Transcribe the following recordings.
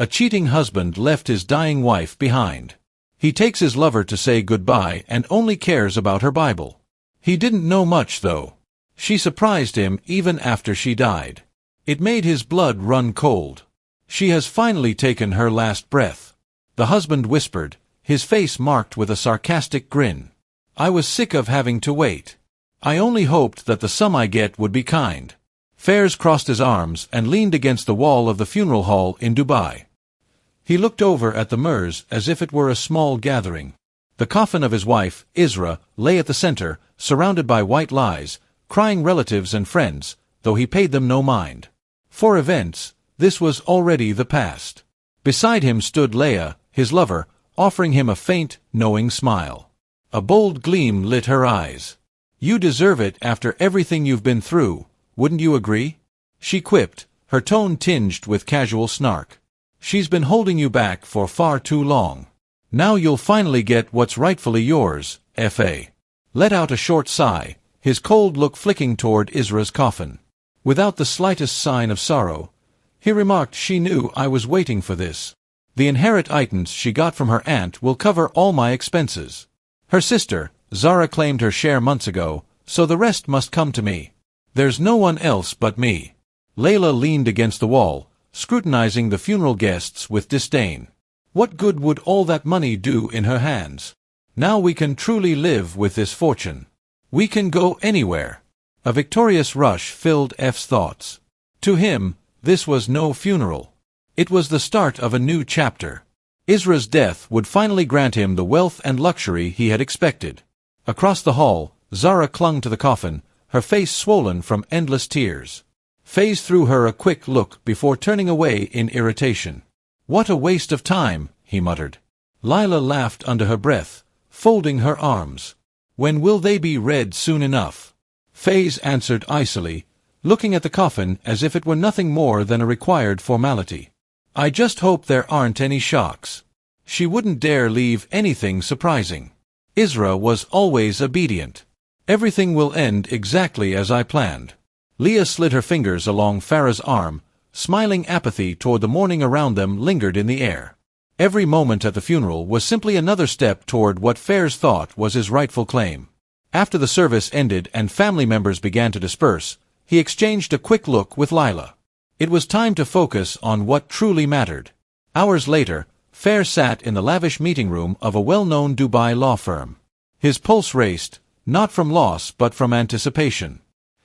A cheating husband left his dying wife behind. He takes his lover to say goodbye and only cares about her Bible. He didn't know much, though. She surprised him even after she died. It made his blood run cold. She has finally taken her last breath. The husband whispered, his face marked with a sarcastic grin. I was sick of having to wait. I only hoped that the sum I get would be kind. Fairs crossed his arms and leaned against the wall of the funeral hall in Dubai. He looked over at the Murs as if it were a small gathering. The coffin of his wife, Isra, lay at the center, surrounded by white lies, crying relatives and friends, though he paid them no mind. For events, this was already the past. Beside him stood Leah, his lover, offering him a faint, knowing smile. A bold gleam lit her eyes. You deserve it after everything you've been through, wouldn't you agree? She quipped, her tone tinged with casual snark. She's been holding you back for far too long. Now you'll finally get what's rightfully yours, F.A. Let out a short sigh, his cold look flicking toward Isra's coffin. Without the slightest sign of sorrow, he remarked, she knew I was waiting for this. The inheritance she got from her aunt will cover all my expenses. Her sister, Zara, claimed her share months ago, so the rest must come to me. There's no one else but me. Layla leaned against the wall, scrutinizing the funeral guests with disdain. What good would all that money do in her hands? Now we can truly live with this fortune. We can go anywhere. A victorious rush filled F's thoughts. To him, this was no funeral. It was the start of a new chapter. Isra's death would finally grant him the wealth and luxury he had expected. Across the hall, Zara clung to the coffin, her face swollen from endless tears. Faze threw her a quick look before turning away in irritation. What a waste of time, he muttered. Lila laughed under her breath, folding her arms. When will they be read? Soon enough. Faze answered icily, looking at the coffin as if it were nothing more than a required formality. I just hope there aren't any shocks. She wouldn't dare leave anything surprising. Isra was always obedient. Everything will end exactly as I planned. Leah slid her fingers along Farah's arm, smiling. Apathy toward the mourning around them lingered in the air. Every moment at the funeral was simply another step toward what Fairs thought was his rightful claim. After the service ended and family members began to disperse, he exchanged a quick look with Lila. It was time to focus on what truly mattered. Hours later, Fair sat in the lavish meeting room of a well-known Dubai law firm. His pulse raced, not from loss but from anticipation.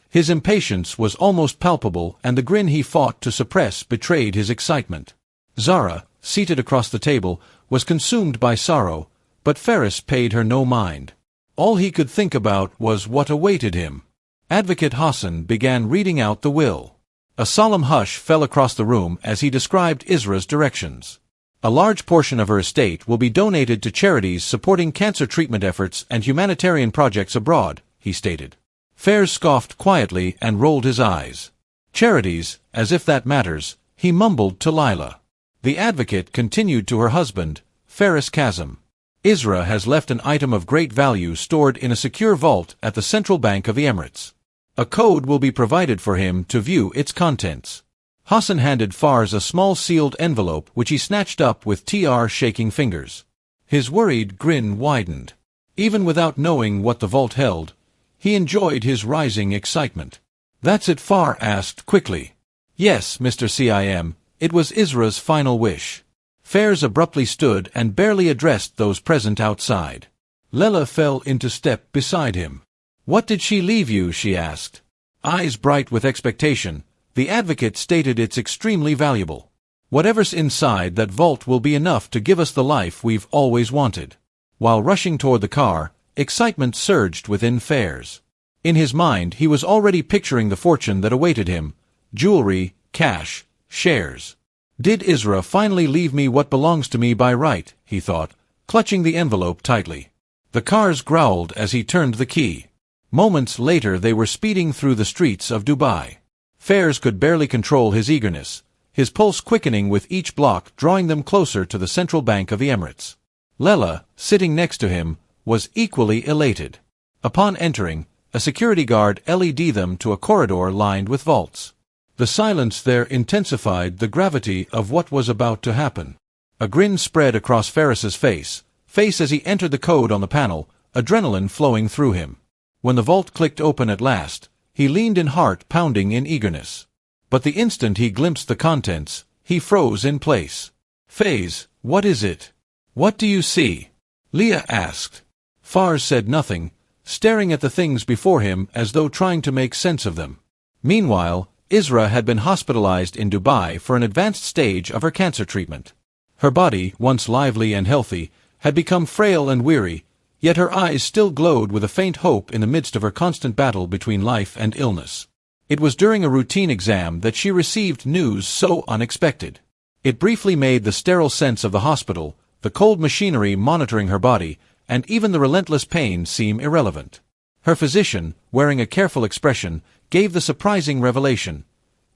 His impatience was almost palpable, and the grin he fought to suppress betrayed his excitement. Zara, seated across the table, was consumed by sorrow, but Ferris paid her no mind. All he could think about was what awaited him. Advocate Hassan began reading out the will. A solemn hush fell across the room as he described Isra's directions. A large portion of her estate will be donated to charities supporting cancer treatment efforts and humanitarian projects abroad, he stated. Fairs scoffed quietly and rolled his eyes. Charities, as if that matters, he mumbled to Lila. The advocate continued to her husband, Faris Kazim. Isra has left an item of great value stored in a secure vault at the Central Bank of the Emirates. A code will be provided for him to view its contents. Hassan handed Fars a small sealed envelope which he snatched up with shaking fingers. His worried grin widened. Even without knowing what the vault held, he enjoyed his rising excitement. That's it? Far asked quickly. Yes, Mr. CIM, it was Isra's final wish. Fairs abruptly stood and barely addressed those present outside. Lela fell into step beside him. What did she leave you? She asked. Eyes bright with expectation, the advocate stated it's extremely valuable. Whatever's inside that vault will be enough to give us the life we've always wanted. While rushing toward the car, excitement surged within Fairs. In his mind he was already picturing the fortune that awaited him. Jewelry, cash, shares. Did Isra finally leave me what belongs to me by right? He thought, clutching the envelope tightly. The cars growled as he turned the key. Moments later they were speeding through the streets of Dubai. Fairs could barely control his eagerness, his pulse quickening with each block drawing them closer to the Central Bank of the Emirates. Lela, sitting next to him, was equally elated. Upon entering, a security guard led them to a corridor lined with vaults. The silence there intensified the gravity of what was about to happen. A grin spread across Ferris's face as he entered the code on the panel, adrenaline flowing through him. When the vault clicked open at last, he leaned in, heart pounding in eagerness. But the instant he glimpsed the contents, he froze in place. "Faze, what is it? What do you see?" Leah asked. Fars said nothing, staring at the things before him as though trying to make sense of them. Meanwhile, Isra had been hospitalized in Dubai for an advanced stage of her cancer treatment. Her body, once lively and healthy, had become frail and weary, yet her eyes still glowed with a faint hope in the midst of her constant battle between life and illness. It was during a routine exam that she received news so unexpected. It briefly made the sterile sense of the hospital, the cold machinery monitoring her body, and even the relentless pain seem irrelevant. Her physician, wearing a careful expression, gave the surprising revelation.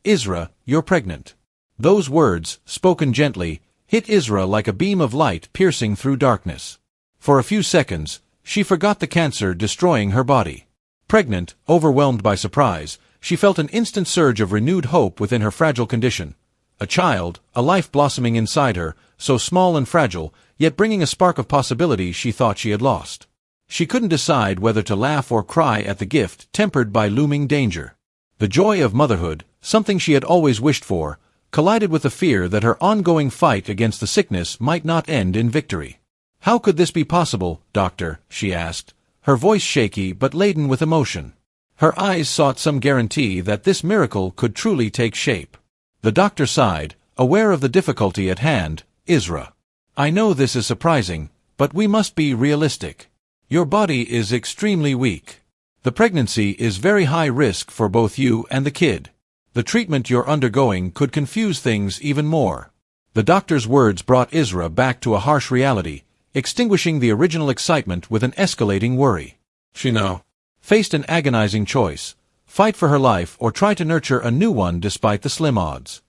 "Isra, you're pregnant." Those words, spoken gently, hit Isra like a beam of light piercing through darkness. For a few seconds, she forgot the cancer destroying her body. Pregnant, overwhelmed by surprise, she felt an instant surge of renewed hope within her fragile condition. A child, a life blossoming inside her, so small and fragile, yet bringing a spark of possibility she thought she had lost. She couldn't decide whether to laugh or cry at the gift tempered by looming danger. The joy of motherhood, something she had always wished for, collided with the fear that her ongoing fight against the sickness might not end in victory. "How could this be possible, doctor?" she asked, her voice shaky but laden with emotion. Her eyes sought some guarantee that this miracle could truly take shape. The doctor sighed, aware of the difficulty at hand. "Isra, I know this is surprising, but we must be realistic. Your body is extremely weak. The pregnancy is very high risk for both you and the kid. The treatment you're undergoing could confuse things even more." The doctor's words brought Isra back to a harsh reality, extinguishing the original excitement with an escalating worry. She now faced an agonizing choice: fight for her life or try to nurture a new one despite the slim odds.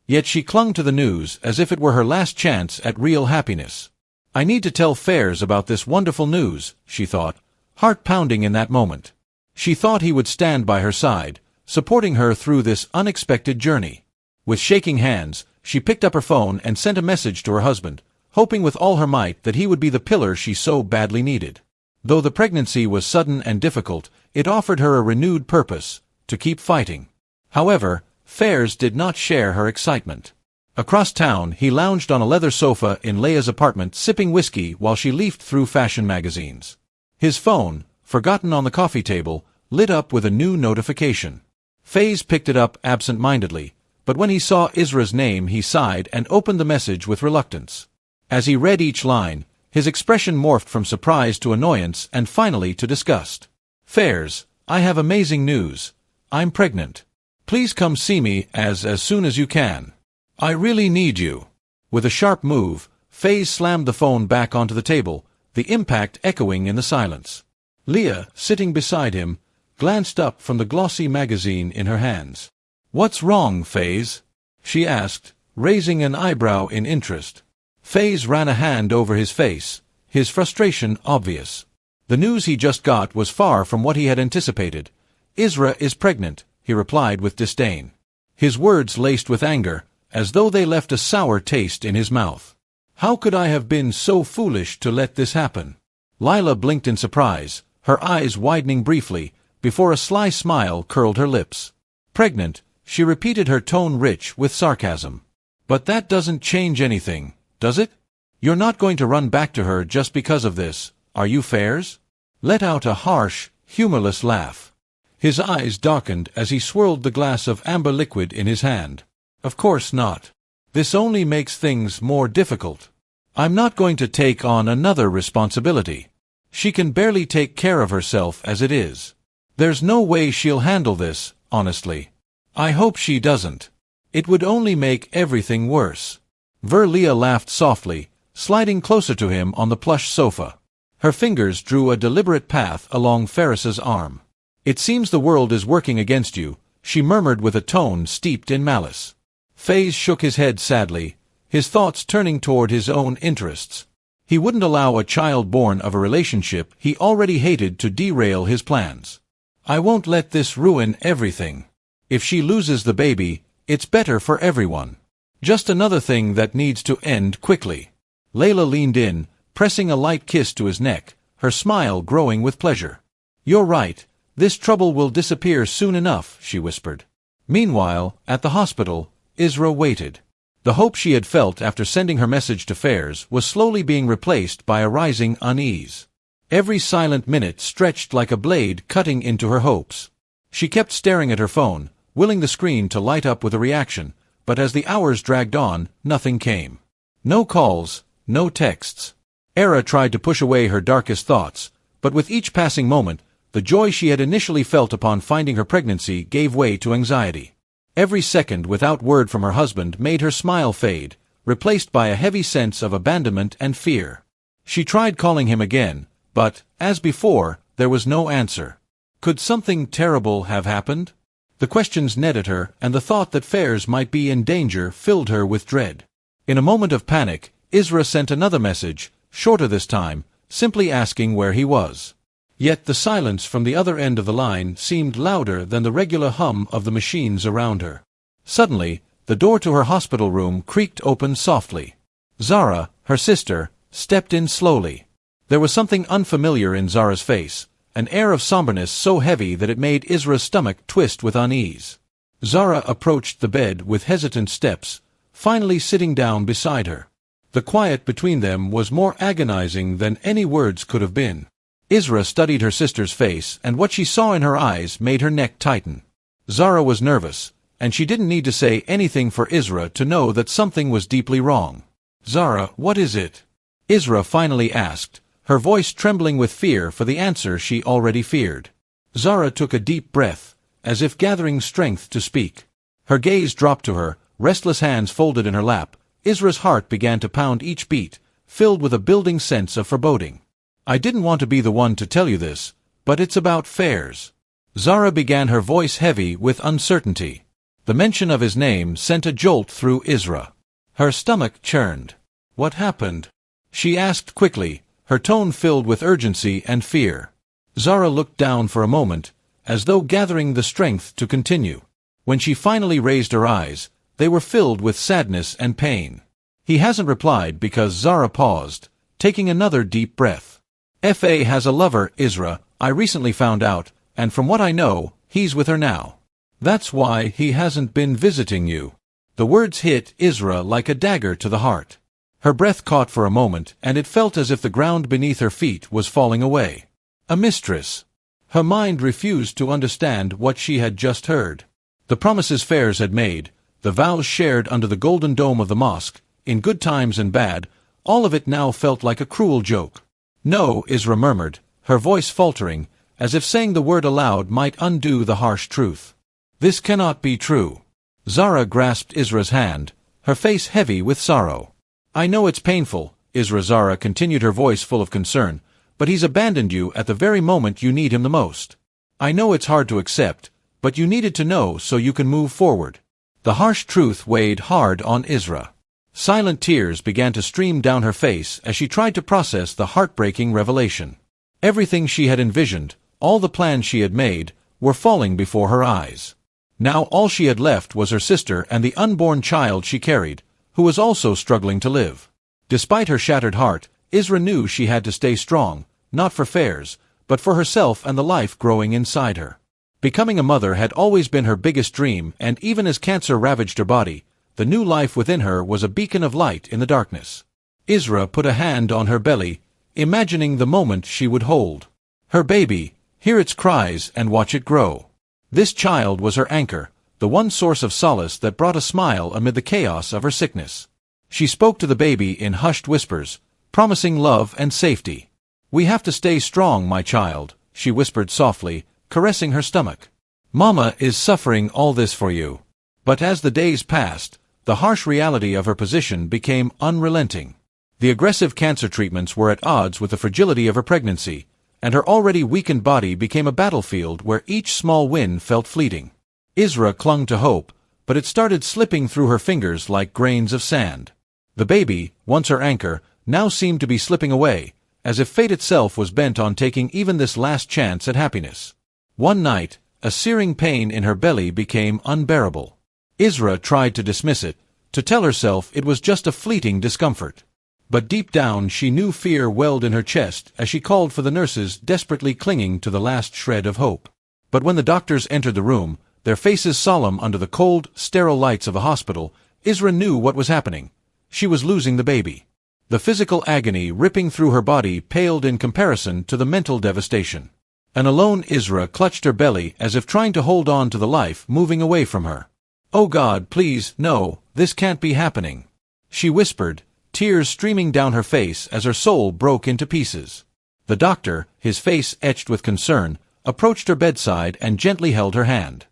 Yet she clung to the news as if it were her last chance at real happiness. "I need to tell Fairs about this wonderful news," she thought, heart pounding in that moment. She thought he would stand by her side, supporting her through this unexpected journey. With shaking hands, she picked up her phone and sent a message to her husband, hoping with all her might that he would be the pillar she so badly needed. Though the pregnancy was sudden and difficult, it offered her a renewed purpose: to keep fighting. However, Fairs did not share her excitement. Across town, he lounged on a leather sofa in Leia's apartment, sipping whiskey while she leafed through fashion magazines. His phone, forgotten on the coffee table, lit up with a new notification. Faze picked it up absent-mindedly, but when he saw Isra's name he sighed and opened the message with reluctance. As he read each line, his expression morphed from surprise to annoyance and finally to disgust. "Fairs, I have amazing news. I'm pregnant. Please come see me as soon as you can. I really need you." With a sharp move, Faze slammed the phone back onto the table, the impact echoing in the silence. Leah, sitting beside him, glanced up from the glossy magazine in her hands. "What's wrong, Faze?" she asked, raising an eyebrow in interest. Faze ran a hand over his face, his frustration obvious. The news he just got was far from what he had anticipated. "Isra is pregnant," he replied with disdain. His words laced with anger, as though they left a sour taste in his mouth. "How could I have been so foolish to let this happen?" Lila blinked in surprise, her eyes widening briefly, before a sly smile curled her lips. "Pregnant," she repeated, her tone rich with sarcasm. "But that doesn't change anything, does it? You're not going to run back to her just because of this, are you, Fairs?" Let out a harsh, humorless laugh. His eyes darkened as he swirled the glass of amber liquid in his hand. "Of course not. This only makes things more difficult. I'm not going to take on another responsibility. She can barely take care of herself as it is. There's no way she'll handle this, honestly. I hope she doesn't. It would only make everything worse." Leah laughed softly, sliding closer to him on the plush sofa. Her fingers drew a deliberate path along Ferris's arm. "It seems the world is working against you," she murmured with a tone steeped in malice. Faze shook his head sadly, his thoughts turning toward his own interests. He wouldn't allow a child born of a relationship he already hated to derail his plans. "I won't let this ruin everything. If she loses the baby, It's better for everyone. Just another thing that needs to end quickly. Layla leaned in, pressing a light kiss to his neck, her smile growing with pleasure. You're right, this trouble will disappear soon enough, she whispered. Meanwhile, at the hospital, Isra waited. The hope she had felt after sending her message to Fairs was slowly being replaced by a rising unease. Every silent minute stretched like a blade cutting into her hopes. She kept staring at her phone, willing the screen to light up with a reaction, but as the hours dragged on, nothing came. No calls, no texts. Era tried to push away her darkest thoughts, but with each passing moment, the joy she had initially felt upon finding her pregnancy gave way to anxiety. Every second without word from her husband made her smile fade, replaced by a heavy sense of abandonment and fear. She tried calling him again, but, as before, there was no answer. Could something terrible have happened? The questions gnawed at her, and the thought that Fairs might be in danger filled her with dread. In a moment of panic, Isra sent another message, shorter this time, simply asking where he was. Yet the silence from the other end of the line seemed louder than the regular hum of the machines around her. Suddenly, the door to her hospital room creaked open softly. Zara, her sister, stepped in slowly. There was something unfamiliar in Zara's face, an air of somberness so heavy that it made Isra's stomach twist with unease. Zara approached the bed with hesitant steps, finally sitting down beside her. The quiet between them was more agonizing than any words could have been. Isra studied her sister's face, and what she saw in her eyes made her neck tighten. Zara was nervous, and she didn't need to say anything for Isra to know that something was deeply wrong. "Zara, what is it?" Isra finally asked, her voice trembling with fear for the answer she already feared. Zara took a deep breath, as if gathering strength to speak. Her gaze dropped to her, restless hands folded in her lap. Isra's heart began to pound each beat, filled with a building sense of foreboding. "I didn't want to be the one to tell you this, but it's about Fairs." Zara began, her voice heavy with uncertainty. The mention of his name sent a jolt through Isra. Her stomach churned. "What happened?" she asked quickly, her tone filled with urgency and fear. Zara looked down for a moment, as though gathering the strength to continue. When she finally raised her eyes, they were filled with sadness and pain. "He hasn't replied because," Zara paused, taking another deep breath. "Fa has a lover, Isra, I recently found out, and from what I know, he's with her now. That's why he hasn't been visiting you." The words hit Isra like a dagger to the heart. Her breath caught for a moment, and it felt as if the ground beneath her feet was falling away. A mistress. Her mind refused to understand what she had just heard. The promises Fairs had made, the vows shared under the golden dome of the mosque, in good times and bad, all of it now felt like a cruel joke. "No," Isra murmured, her voice faltering, as if saying the word aloud might undo the harsh truth. "This cannot be true." Zara grasped Isra's hand, her face heavy with sorrow. "I know it's painful," Zara continued, her voice full of concern, "but he's abandoned you at the very moment you need him the most. I know it's hard to accept, but you needed to know so you can move forward." The harsh truth weighed hard on Isra. Silent tears began to stream down her face as she tried to process the heartbreaking revelation. Everything she had envisioned, all the plans she had made, were falling before her eyes. Now all she had left was her sister and the unborn child she carried, who was also struggling to live. Despite her shattered heart, Isra knew she had to stay strong, not for Fairs, but for herself and the life growing inside her. Becoming a mother had always been her biggest dream, and even as cancer ravaged her body, the new life within her was a beacon of light in the darkness. Isra put a hand on her belly, imagining the moment she would hold her baby, hear its cries and watch it grow. This child was her anchor, the one source of solace that brought a smile amid the chaos of her sickness. She spoke to the baby in hushed whispers, promising love and safety. "We have to stay strong, my child," she whispered softly, caressing her stomach. "Mama is suffering all this for you." But as the days passed, the harsh reality of her position became unrelenting. The aggressive cancer treatments were at odds with the fragility of her pregnancy, and her already weakened body became a battlefield where each small win felt fleeting. Isra clung to hope, but it started slipping through her fingers like grains of sand. The baby, once her anchor, now seemed to be slipping away, as if fate itself was bent on taking even this last chance at happiness. One night, a searing pain in her belly became unbearable. Isra tried to dismiss it, to tell herself it was just a fleeting discomfort. But deep down she knew fear welled in her chest as she called for the nurses, desperately clinging to the last shred of hope. But when the doctors entered the room, their faces solemn under the cold, sterile lights of a hospital, Isra knew what was happening. She was losing the baby. The physical agony ripping through her body paled in comparison to the mental devastation. And alone Isra clutched her belly as if trying to hold on to the life moving away from her. "Oh God, please, no, this can't be happening," she whispered, tears streaming down her face as her soul broke into pieces. The doctor, his face etched with concern, approached her bedside and gently held her hand.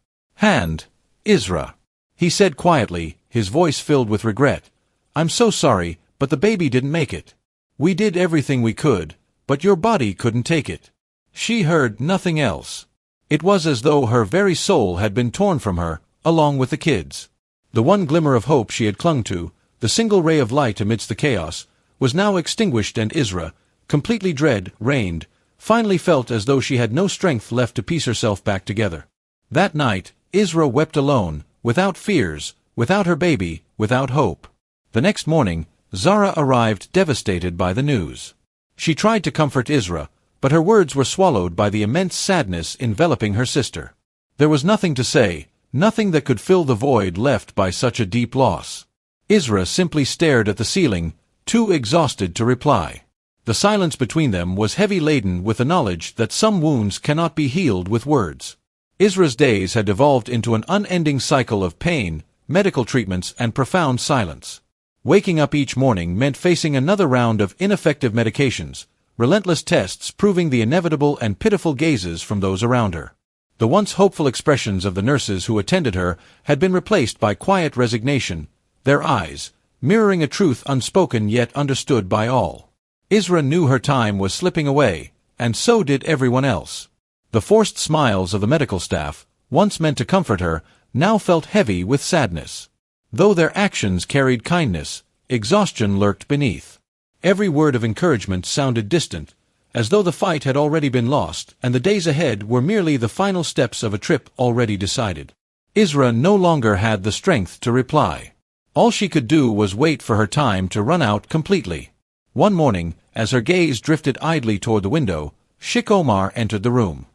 "Isra," he said quietly, his voice filled with regret. "I'm so sorry, but the baby didn't make it. We did everything we could, but your body couldn't take it." She heard nothing else. It was as though her very soul had been torn from her, along with the kids. The one glimmer of hope she had clung to, the single ray of light amidst the chaos, was now extinguished, and Isra, completely drained, finally felt as though she had no strength left to piece herself back together. That night, Isra wept alone, without fears, without her baby, without hope. The next morning, Zara arrived devastated by the news. She tried to comfort Isra, but her words were swallowed by the immense sadness enveloping her sister. There was nothing to say, nothing that could fill the void left by such a deep loss. Isra simply stared at the ceiling, too exhausted to reply. The silence between them was heavy laden with the knowledge that some wounds cannot be healed with words. Isra's days had devolved into an unending cycle of pain, medical treatments, and profound silence. Waking up each morning meant facing another round of ineffective medications, relentless tests proving the inevitable, and pitiful gazes from those around her. The once hopeful expressions of the nurses who attended her had been replaced by quiet resignation, their eyes mirroring a truth unspoken yet understood by all. Isra knew her time was slipping away, and so did everyone else. The forced smiles of the medical staff, once meant to comfort her, now felt heavy with sadness. Though their actions carried kindness, exhaustion lurked beneath. Every word of encouragement sounded distant, as though the fight had already been lost, and the days ahead were merely the final steps of a trip already decided. Isra no longer had the strength to reply. All she could do was wait for her time to run out completely. One morning, as her gaze drifted idly toward the window, Sheikh Omar entered the room.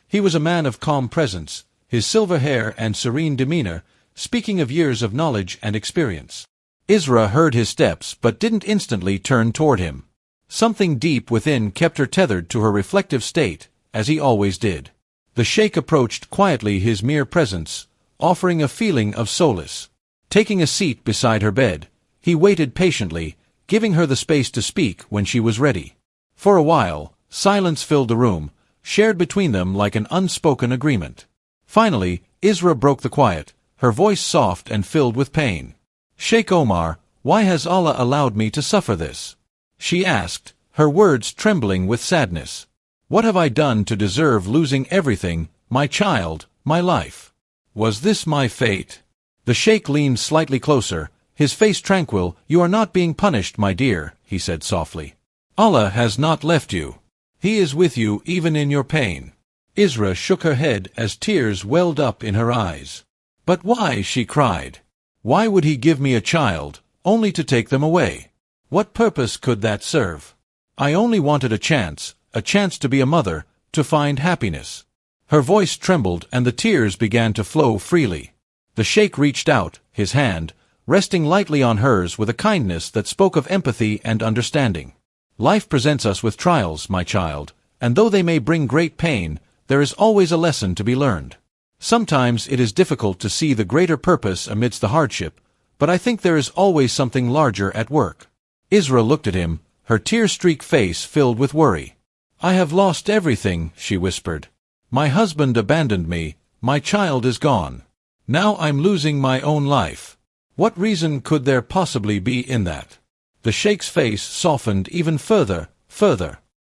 He was a man of calm presence, his silver hair and serene demeanor speaking of years of knowledge and experience. Isra heard his steps but didn't instantly turn toward him. Something deep within kept her tethered to her reflective state, as he always did. The sheikh approached quietly, his mere presence offering a feeling of solace. Taking a seat beside her bed, he waited patiently, giving her the space to speak when she was ready. For a while, silence filled the room, shared between them like an unspoken agreement. Finally, Isra broke the quiet, her voice soft and filled with pain. "Sheikh Omar, why has Allah allowed me to suffer this?" she asked, her words trembling with sadness. "What have I done to deserve losing everything, my child, my life? Was this my fate?" The sheikh leaned slightly closer, his face tranquil. "You are not being punished, my dear," he said softly. "Allah has not left you. He is with you even in your pain." Isra shook her head as tears welled up in her eyes. "But why?" she cried. "Why would he give me a child, only to take them away? What purpose could that serve? I only wanted a chance to be a mother, to find happiness." Her voice trembled and the tears began to flow freely. The sheikh reached out, his hand resting lightly on hers with a kindness that spoke of empathy and understanding. "Life presents us with trials, my child, and though they may bring great pain, there is always a lesson to be learned. Sometimes it is difficult to see the greater purpose amidst the hardship, but I think there is always something larger at work." Isra looked at him, her tear-streaked face filled with worry. "I have lost everything," she whispered. "My husband abandoned me, my child is gone. Now I'm losing my own life. What reason could there possibly be in that?" The sheikh's face softened even further.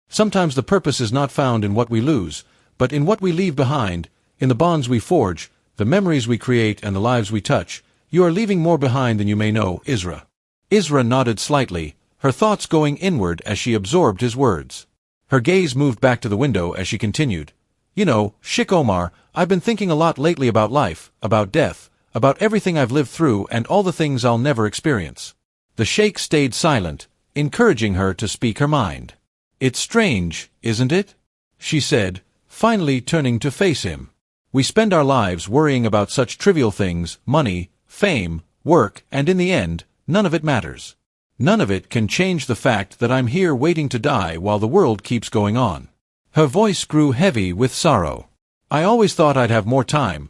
"Sometimes the purpose is not found in what we lose, but in what we leave behind, in the bonds we forge, the memories we create, and the lives we touch. You are leaving more behind than you may know, Isra." Isra nodded slightly, her thoughts going inward as she absorbed his words. Her gaze moved back to the window as she continued. "You know, Sheikh Omar, I've been thinking a lot lately about life, about death, about everything I've lived through and all the things I'll never experience." The sheikh stayed silent, encouraging her to speak her mind. "It's strange, isn't it?" she said, finally turning to face him. "We spend our lives worrying about such trivial things, money, fame, work, and in the end, none of it matters. None of it can change the fact that I'm here waiting to die while the world keeps going on." Her voice grew heavy with sorrow. "I always thought I'd have more time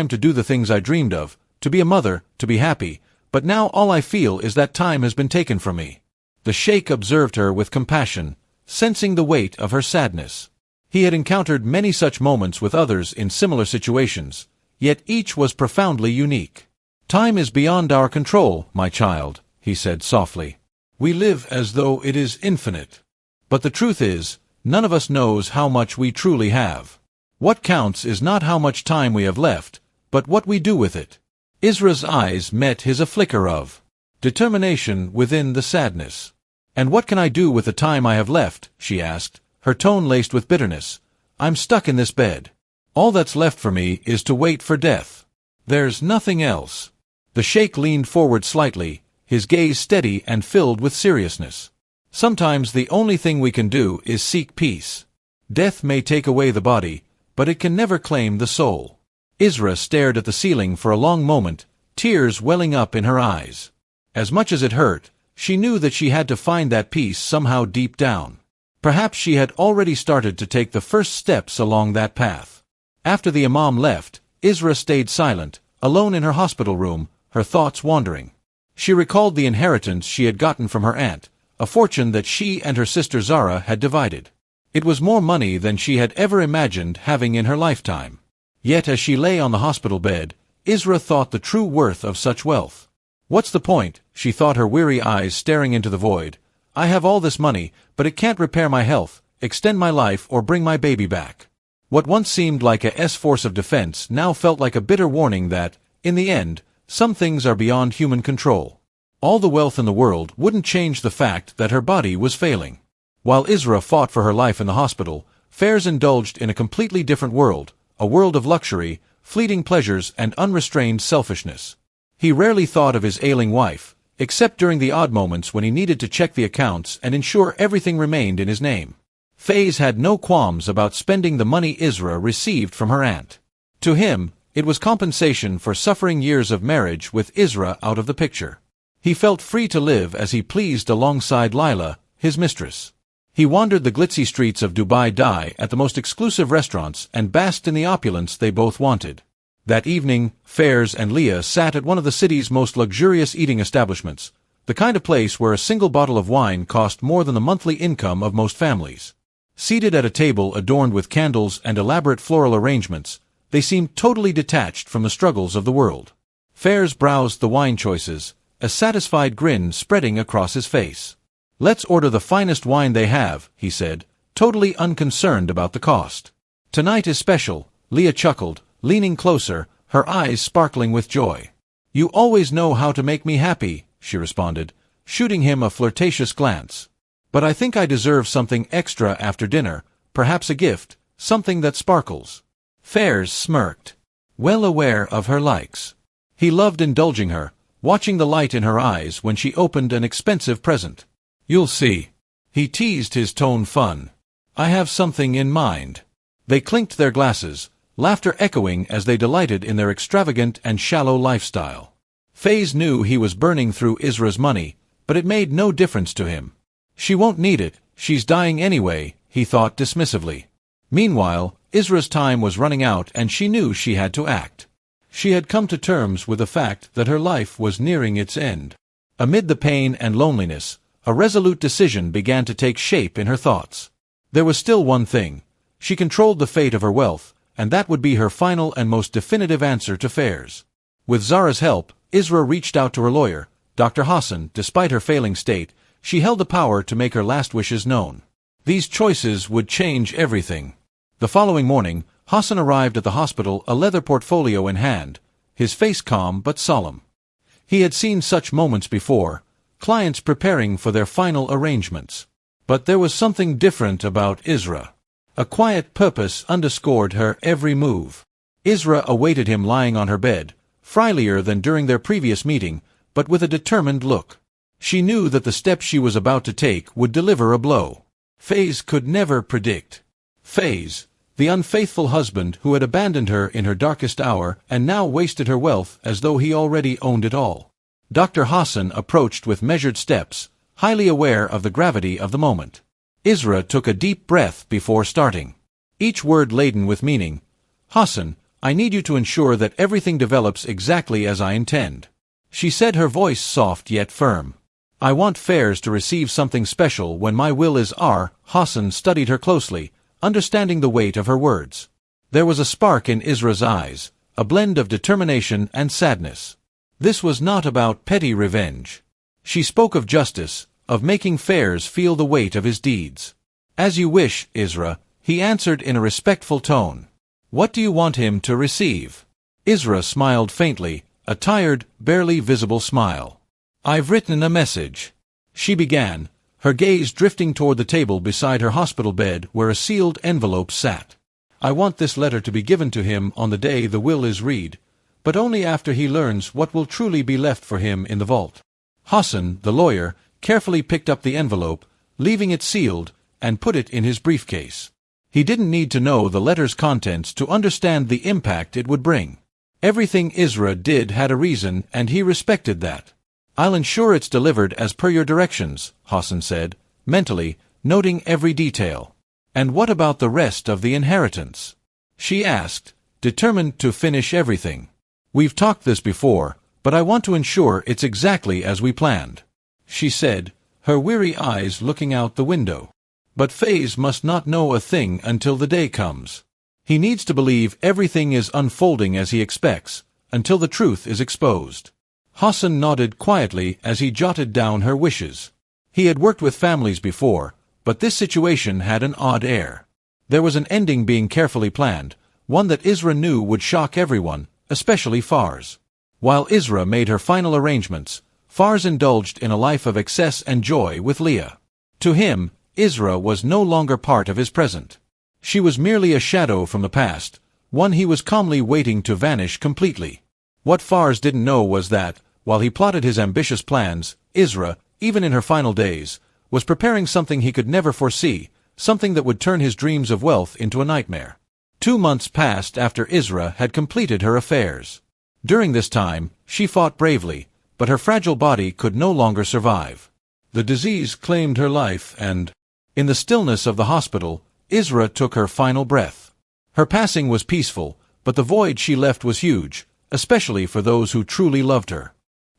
to do the things I dreamed of, to be a mother, to be happy, but now all I feel is that time has been taken from me." The sheikh observed her with compassion, sensing the weight of her sadness. He had encountered many such moments with others in similar situations, yet each was profoundly unique. "Time is beyond our control, my child," he said softly. "We live as though it is infinite. But the truth is, none of us knows how much we truly have. What counts is not how much time we have left, but what we do with it." Isra's eyes met his a flicker of determination within the sadness. "And what can I do with the time I have left?" she asked, her tone laced with bitterness. "I'm stuck in this bed. All that's left for me is to wait for death. There's nothing else." The sheikh leaned forward slightly, his gaze steady and filled with seriousness. "Sometimes the only thing we can do is seek peace. Death may take away the body, but it can never claim the soul." Isra stared at the ceiling for a long moment, tears welling up in her eyes. As much as it hurt, she knew that she had to find that peace somehow deep down. Perhaps she had already started to take the first steps along that path. After the imam left, Isra stayed silent, alone in her hospital room, her thoughts wandering. She recalled the inheritance she had gotten from her aunt, a fortune that she and her sister Zara had divided. It was more money than she had ever imagined having in her lifetime. Yet as she lay on the hospital bed, Isra thought the true worth of such wealth. "What's the point?" she thought, her weary eyes staring into the void. "I have all this money, but it can't repair my health, extend my life, or bring my baby back." What once seemed like a force of defense now felt like a bitter warning that, in the end, some things are beyond human control. All the wealth in the world wouldn't change the fact that her body was failing. While Isra fought for her life in the hospital, Fairs indulged in a completely different world, a world of luxury, fleeting pleasures, and unrestrained selfishness. He rarely thought of his ailing wife, except during the odd moments when he needed to check the accounts and ensure everything remained in his name. Faiz had no qualms about spending the money Isra received from her aunt. To him, it was compensation for suffering years of marriage with Isra out of the picture. He felt free to live as he pleased alongside Lila, his mistress. He wandered the glitzy streets of Dubai Dai at the most exclusive restaurants and basked in the opulence they both wanted. That evening, Fairs and Leah sat at one of the city's most luxurious eating establishments, the kind of place where a single bottle of wine cost more than the monthly income of most families. Seated at a table adorned with candles and elaborate floral arrangements, they seemed totally detached from the struggles of the world. Fairs browsed the wine choices, a satisfied grin spreading across his face. "Let's order the finest wine they have," he said, totally unconcerned about the cost. "Tonight is special," Leah chuckled, leaning closer, her eyes sparkling with joy. "You always know how to make me happy," she responded, shooting him a flirtatious glance. "But I think I deserve something extra after dinner, perhaps a gift, something that sparkles." Fairs smirked, well aware of her likes. He loved indulging her, watching the light in her eyes when she opened an expensive present. "You'll see." He teased, his tone fun. "I have something in mind." They clinked their glasses, laughter echoing as they delighted in their extravagant and shallow lifestyle. Faiz knew he was burning through Isra's money, but it made no difference to him. "She won't need it, she's dying anyway," he thought dismissively. Meanwhile, Isra's time was running out and she knew she had to act. She had come to terms with the fact that her life was nearing its end. Amid the pain and loneliness, a resolute decision began to take shape in her thoughts. There was still one thing. She controlled the fate of her wealth, and that would be her final and most definitive answer to Fairs. With Zara's help, Isra reached out to her lawyer, Dr. Hassan. Despite her failing state, she held the power to make her last wishes known. These choices would change everything. The following morning, Hassan arrived at the hospital, a leather portfolio in hand, his face calm but solemn. He had seen such moments before, clients preparing for their final arrangements. But there was something different about Isra. A quiet purpose underscored her every move. Isra awaited him lying on her bed, friendlier than during their previous meeting, but with a determined look. She knew that the step she was about to take would deliver a blow. Faze could never predict. Faze, the unfaithful husband who had abandoned her in her darkest hour and now wasted her wealth as though he already owned it all. Dr. Hassan approached with measured steps, highly aware of the gravity of the moment. Isra took a deep breath before starting, each word laden with meaning. "Hassan, I need you to ensure that everything develops exactly as I intend," she said, her voice soft yet firm. "I want Fares to receive something special when my will is R." Hassan studied her closely, understanding the weight of her words. There was a spark in Isra's eyes, a blend of determination and sadness. This was not about petty revenge. She spoke of justice, of making Fares feel the weight of his deeds. "As you wish, Isra," he answered in a respectful tone. "What do you want him to receive?" Isra smiled faintly, a tired, barely visible smile. "I've written a message," she began, her gaze drifting toward the table beside her hospital bed where a sealed envelope sat. "I want this letter to be given to him on the day the will is read, but only after he learns what will truly be left for him in the vault." Hassan, the lawyer, carefully picked up the envelope, leaving it sealed, and put it in his briefcase. He didn't need to know the letter's contents to understand the impact it would bring. Everything Isra did had a reason, and he respected that. "I'll ensure it's delivered as per your directions," Hassan said, mentally, noting every detail. "And what about the rest of the inheritance?" she asked, determined to finish everything. "We've talked this before, but I want to ensure it's exactly as we planned," she said, her weary eyes looking out the window. "But Faze must not know a thing until the day comes. He needs to believe everything is unfolding as he expects, until the truth is exposed." Hassan nodded quietly as he jotted down her wishes. He had worked with families before, but this situation had an odd air. There was an ending being carefully planned, one that Isra knew would shock everyone, especially Fars. While Isra made her final arrangements, Fars indulged in a life of excess and joy with Leah. To him, Isra was no longer part of his present. She was merely a shadow from the past, one he was calmly waiting to vanish completely. What Fars didn't know was that, while he plotted his ambitious plans, Isra, even in her final days, was preparing something he could never foresee, something that would turn his dreams of wealth into a nightmare. 2 months passed after Isra had completed her affairs. During this time, she fought bravely, but her fragile body could no longer survive. The disease claimed her life and, in the stillness of the hospital, Isra took her final breath. Her passing was peaceful, but the void she left was huge, especially for those who truly loved her.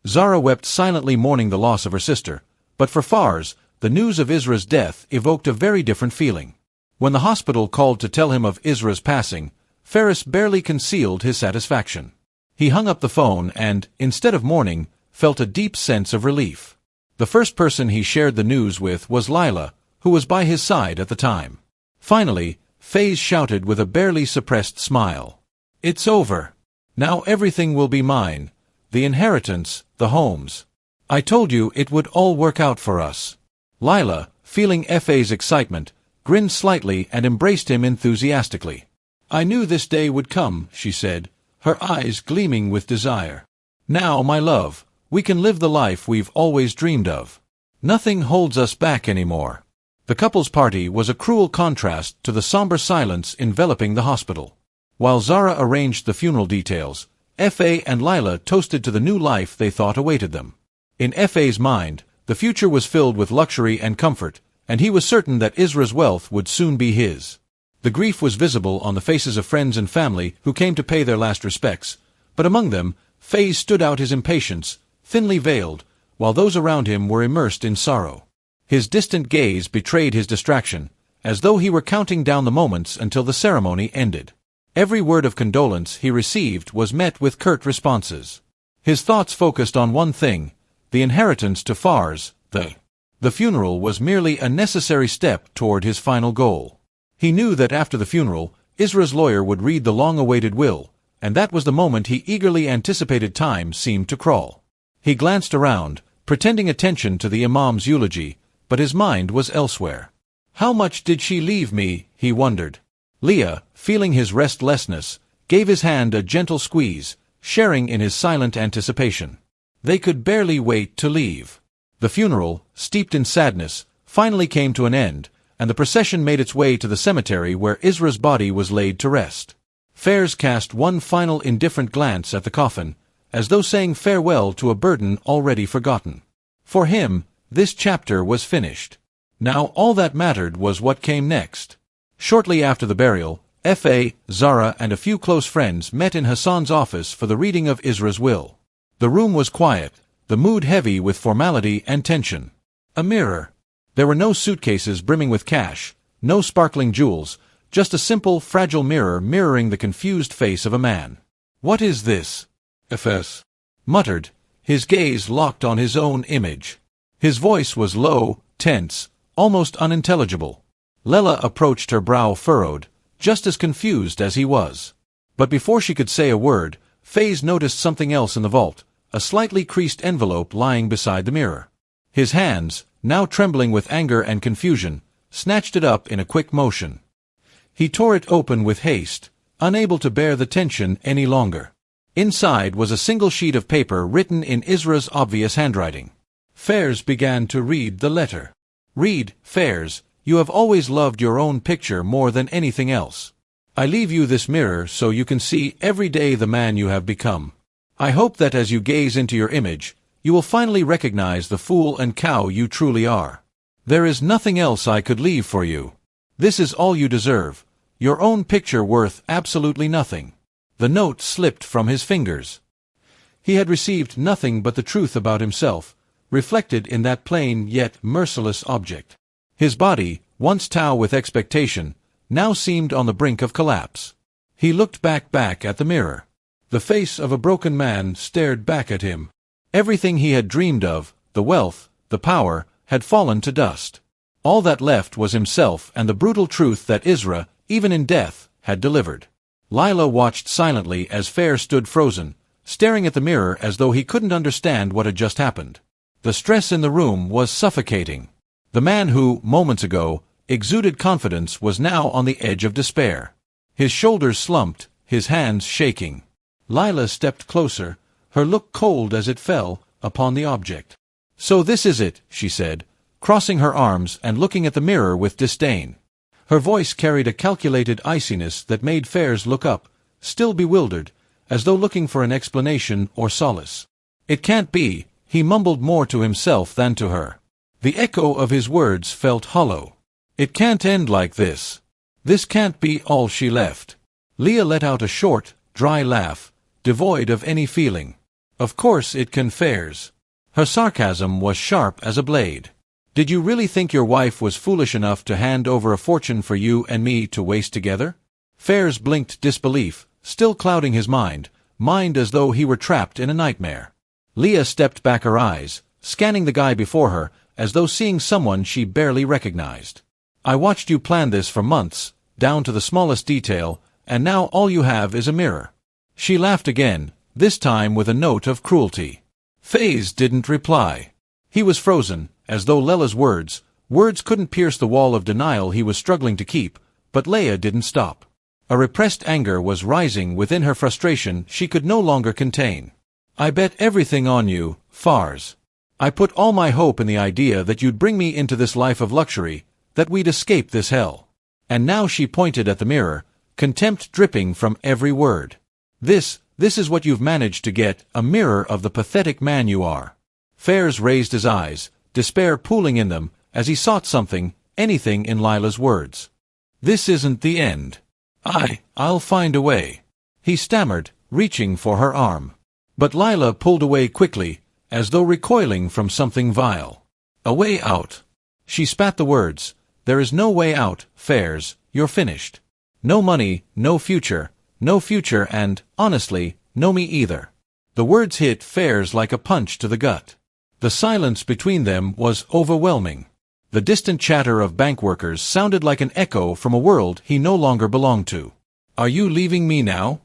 Zara wept silently mourning the loss of her sister, but for Fars, the news of Isra's death evoked a very different feeling. When the hospital called to tell him of Isra's passing, Faris barely concealed his satisfaction. He hung up the phone and, instead of mourning, felt a deep sense of relief. The first person he shared the news with was Lila, who was by his side at the time. Finally, Faze shouted with a barely suppressed smile. "It's over. Now everything will be mine. The inheritance, the homes. I told you it would all work out for us." Lila, feeling Fa's excitement, grinned slightly and embraced him enthusiastically. "I knew this day would come," she said, her eyes gleaming with desire. "Now, my love, we can live the life we've always dreamed of. Nothing holds us back anymore." The couple's party was a cruel contrast to the somber silence enveloping the hospital. While Zara arranged the funeral details, Fa and Lila toasted to the new life they thought awaited them. In Fa's mind, the future was filled with luxury and comfort, and he was certain that Isra's wealth would soon be his. The grief was visible on the faces of friends and family who came to pay their last respects, but among them, Faze stood out his impatience, thinly veiled, while those around him were immersed in sorrow. His distant gaze betrayed his distraction, as though he were counting down the moments until the ceremony ended. Every word of condolence he received was met with curt responses. His thoughts focused on one thing, the inheritance to Fars. The funeral was merely a necessary step toward his final goal. He knew that after the funeral, Isra's lawyer would read the long-awaited will, and that was the moment he eagerly anticipated. Time seemed to crawl. He glanced around, pretending attention to the imam's eulogy, but his mind was elsewhere. How much did she leave me, he wondered. Leah, feeling his restlessness, gave his hand a gentle squeeze, sharing in his silent anticipation. They could barely wait to leave. The funeral, steeped in sadness, finally came to an end, and the procession made its way to the cemetery where Isra's body was laid to rest. Fairs cast one final indifferent glance at the coffin, as though saying farewell to a burden already forgotten. For him, this chapter was finished. Now all that mattered was what came next. Shortly after the burial, F.A., Zara and a few close friends met in Hassan's office for the reading of Isra's will. The room was quiet, the mood heavy with formality and tension. A mirror. There were no suitcases brimming with cash, no sparkling jewels, just a simple, fragile mirror mirroring the confused face of a man. "What is this?" F.S. muttered, his gaze locked on his own image. His voice was low, tense, almost unintelligible. Lela approached, her brow furrowed, just as confused as he was. But before she could say a word, Faze noticed something else in the vault, a slightly creased envelope lying beside the mirror. His hands, now trembling with anger and confusion, snatched it up in a quick motion. He tore it open with haste, unable to bear the tension any longer. Inside was a single sheet of paper written in Isra's obvious handwriting. Fairs began to read the letter. "Read, Fairs, you have always loved your own picture more than anything else. I leave you this mirror so you can see every day the man you have become. I hope that as you gaze into your image, you will finally recognize the fool and cow you truly are. There is nothing else I could leave for you. This is all you deserve, your own picture worth absolutely nothing." The note slipped from his fingers. He had received nothing but the truth about himself, reflected in that plain yet merciless object. His body, once taut with expectation, now seemed on the brink of collapse. He looked back at the mirror. The face of a broken man stared back at him. Everything he had dreamed of, the wealth, the power, had fallen to dust. All that left was himself and the brutal truth that Isra, even in death, had delivered. Lila watched silently as Fair stood frozen, staring at the mirror as though he couldn't understand what had just happened. The stress in the room was suffocating. The man who, moments ago, exuded confidence was now on the edge of despair. His shoulders slumped, his hands shaking. Lila stepped closer, her look cold as it fell upon the object. "So this is it," she said, crossing her arms and looking at the mirror with disdain. Her voice carried a calculated iciness that made Fairs look up, still bewildered, as though looking for an explanation or solace. "It can't be," he mumbled more to himself than to her. The echo of his words felt hollow. "It can't end like this. This can't be all she left." Leah let out a short, dry laugh, devoid of any feeling. "Of course it can, Fairs." Her sarcasm was sharp as a blade. "Did you really think your wife was foolish enough to hand over a fortune for you and me to waste together?" Fairs blinked disbelief, still clouding his mind as though he were trapped in a nightmare. Leah stepped back, her eyes, scanning the guy before her, as though seeing someone she barely recognized. "I watched you plan this for months, down to the smallest detail, and now all you have is a mirror." She laughed again, this time with a note of cruelty. Faze didn't reply. He was frozen, as though Lela's words couldn't pierce the wall of denial he was struggling to keep, but Leah didn't stop. A repressed anger was rising within her, frustration she could no longer contain. "I bet everything on you, Fars. I put all my hope in the idea that you'd bring me into this life of luxury, that we'd escape this hell." And now she pointed at the mirror, contempt dripping from every word. This is what you've managed to get, a mirror of the pathetic man you are." Fairs raised his eyes, despair pooling in them, as he sought something, anything in Lila's words. "This isn't the end. I'll find a way," he stammered, reaching for her arm. But Lila pulled away quickly, as though recoiling from something vile. "A way out." She spat the words. "There is no way out, Fairs, you're finished. No money, no future and, honestly, no me either." The words hit Fairs like a punch to the gut. The silence between them was overwhelming. The distant chatter of bank workers sounded like an echo from a world he no longer belonged to. "Are you leaving me now?"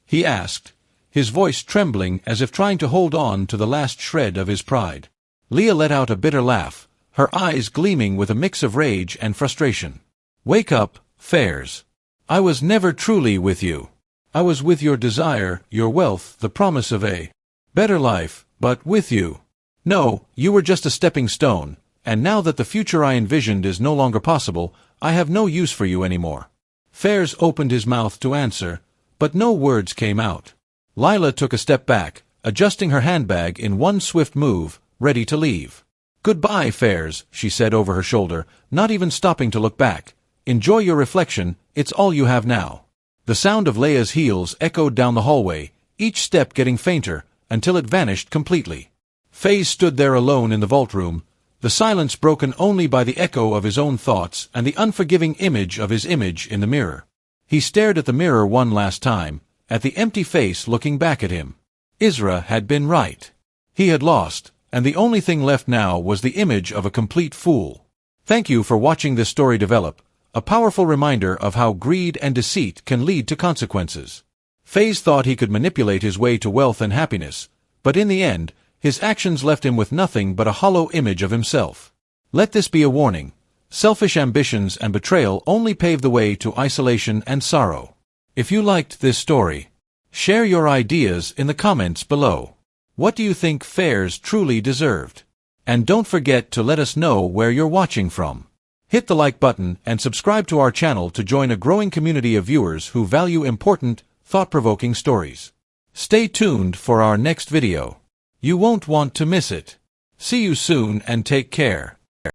he asked, his voice trembling as if trying to hold on to the last shred of his pride. Leah let out a bitter laugh, her eyes gleaming with a mix of rage and frustration. "Wake up, Fairs. I was never truly with you. I was with your desire, your wealth, the promise of a better life, but with you. No, you were just a stepping stone, and now that the future I envisioned is no longer possible, I have no use for you anymore. Fairs opened his mouth to answer, but no words came out. Lila took a step back, adjusting her handbag in one swift move, ready to leave. Goodbye, Fairs, she said over her shoulder, not even stopping to look back. Enjoy your reflection, it's all you have now. The sound of Leia's heels echoed down the hallway, each step getting fainter, until it vanished completely. Faze stood there alone in the vault room, the silence broken only by the echo of his own thoughts and the unforgiving image of his image in the mirror. He stared at the mirror one last time, at the empty face looking back at him. Isra had been right. He had lost, and the only thing left now was the image of a complete fool. Thank you for watching this story develop, a powerful reminder of how greed and deceit can lead to consequences. Faze thought he could manipulate his way to wealth and happiness, but in the end, his actions left him with nothing but a hollow image of himself. Let this be a warning. Selfish ambitions and betrayal only pave the way to isolation and sorrow. If you liked this story, share your ideas in the comments below. What do you think Fairs truly deserved? And don't forget to let us know where you're watching from. Hit the like button and subscribe to our channel to join a growing community of viewers who value important, thought-provoking stories. Stay tuned for our next video. You won't want to miss it. See you soon and take care.